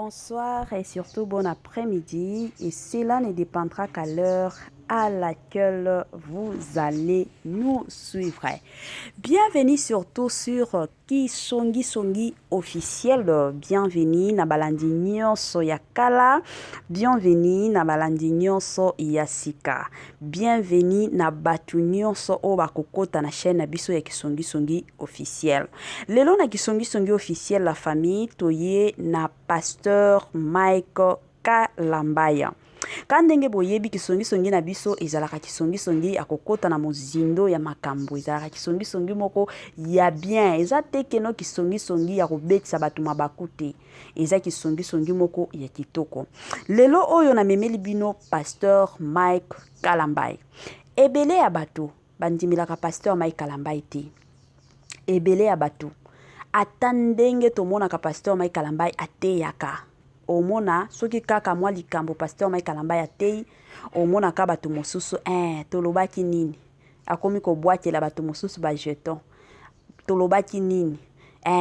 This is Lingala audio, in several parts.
bonsoir et surtout bon après-midi. Et cela ne dépendra qu'à l'heure à laquelle vous allez nous suivre. Bienvenue surtout sur Kisongi officiel. Bienvenue na balandi nyonso ya kala. Bienvenue na balandi nyonso ya sika. Bienvenue na batu nyonso o bakokota na chaîne na biso ya Kisongi officiel. Lelo na Kisongi officiel la famille toye na pasteur Mike Kalambaya. Kandenge boyebi Kisongi na biso ezalaka Kisongi akokota na mozindo ya makambo, ezalaka Kisongi moko ya bien, eza tekeno Kisongi ya kobetisa batu mabaku te, eza Kisongi moko ya kitoko. Lelo oyo na memeli bino pasteur Mike Kalambaya. Ebele ya batu bandimilaka pasteur Mike Kalambaya te. Ebele ya batu atandenge tomonaka pasteur Mike Kalambaya ateyaka. Omona soki kaka mwa likambo pasteur Mike Kalambaya atei, omona ka batu mosusu tolobaki nini, akomi kobwakela batu mosusu ba jeton, tolobaki nini,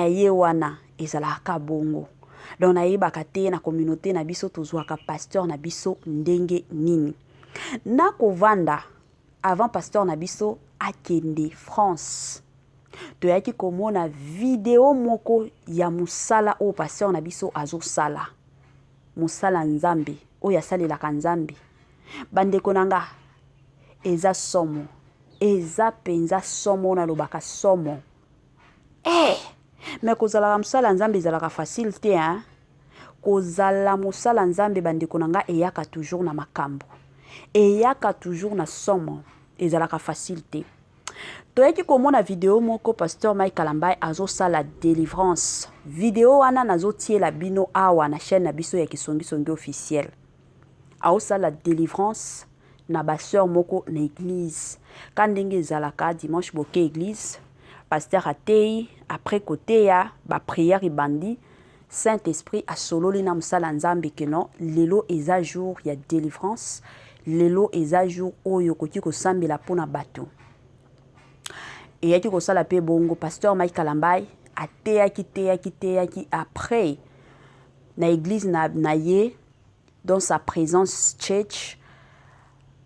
ye wana ezalaka bongo. Donc nayebaka te na communauté na biso tozwaka pasteur na biso ndenge nini. Na kovanda avant pasteur na biso akende France, toyaki komona video moko ya musala o pasteur na biso azosala. Musala nzambe oyo asalelaka nzambe. Bandeko nanga eza somo, eza penza somo na lobaka somo. Mais kozala musala nzambe ezalaka facile te, hein? Kozala musala nzambe bandeko nanga eyaka toujours na makambo, eyaka toujours na somo, ezalaka facile te. Toyeki komona video moko pasteur Mike Kalambaya azosala délivrance. Video wana nazotiela bino awa na chaîne na biso ya Kisongi officiel. Azosala délivrance na baseur moko na église. Kandenge ezalaka dimanche boke église, pasteur atei après côté ya ba prière ibandi, Saint-Esprit a sololi na musala nzambe keno lelo eza jour ya délivrance, lelo eza jour oyo koki kosambela pona bato. Et yaki kosala pe bongo pasteur Mike Kalambaya ateyaki après na église na ye dans sa présence church,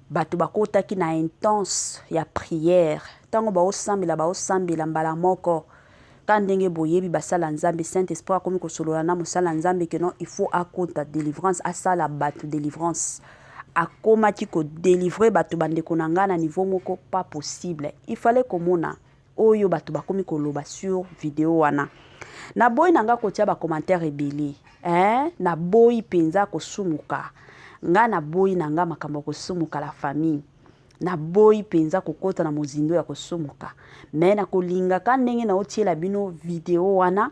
batu bakotaki na intense ya prière. Tango baosambela mbala moko kandenge boyebi basala nzambe, Saint-Esprit akomi kosolola na musala nzambe que non il faut akota délivrance, asala batu délivrance. Akomaki ko délivrer batu bandeko nanga na niveau moko pas possible. Il fallait komona oyo batu bakomi koloba sur video wana. Na boy nanga kotia ba commentaire ebele, na boy penza kosumuka. Nga na boy nanga makambo kosumuka la famille. Na boy penza kokota na mozindo ya kosumuka. Mais na kolinga kandenge na otiela bino video wana,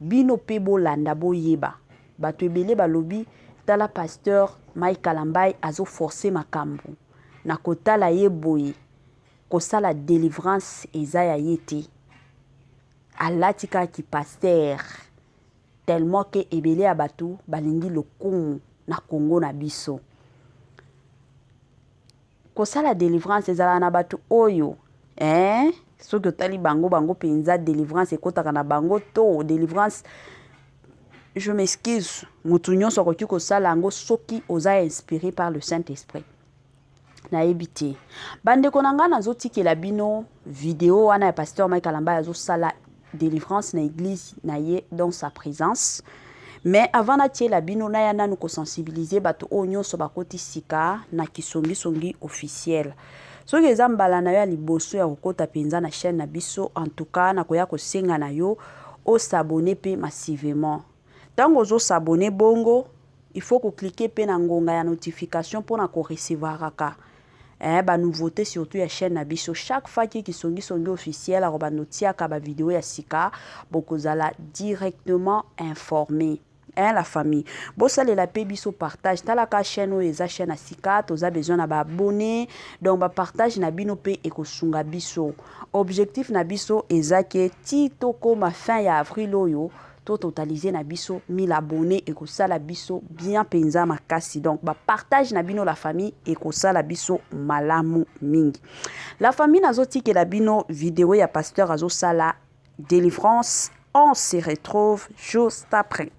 bino pe bolanda boyeba. Batu ebele balobi tala pasteur Mike Kalambaya azo forcer makambo. Na kotala ye boye kosala délivrance eza ya yete. Alatika ki pasteur tellement que ebele ya batu balingi lokumu na Congo na biso. Kosala délivrance ezala na batu oyo, soki otali bango penza délivrance ekotaka na bango to délivrance. Je m'excuse, mutu nyonso akoki kosala yango soki oza inspiré par le Saint-Esprit. Na ebite bandeko nanga nazotikela bino video wana ya pasteur Mike Kalambaya azosala délivrance na église na ye dans sa présence. Mais avant na tiela bino na yana nous sensibiliser batu o nyonso bakoti sika na Kisongi officiel. Soki eza mbala na yo ya liboso ya kokota penza na chaîne na biso, en tout cas na koya kosenga na yo o s'abonner pe massivement. Tango ozo s'abonner bongo, il faut ko cliquer pe na ngonga ya notification pour na ko recevoir aka ba nouveauté surtout ya chaîne na biso. Chaque fois que Kisongi officiel a ba notiaka ba vidéo ya sika, bokozala directement informé. La famille. Bosale la pe biso partage. Talaka chaîne o eza chaîne à sika, toza besoin na ba abonné. Donc ba partage na bino pe ekosunga biso. Objectif na biso eza ke titoko ma fin ya avril oyo to totaliser na biso 1000 abonnés et ko sala biso bien penza makasi. Donc ba partage na bino la famille et ko sala biso malamu mingi. La famille nazoti ke la bino vidéo ya pasteur azo sala délivrance. On se retrouve juste après.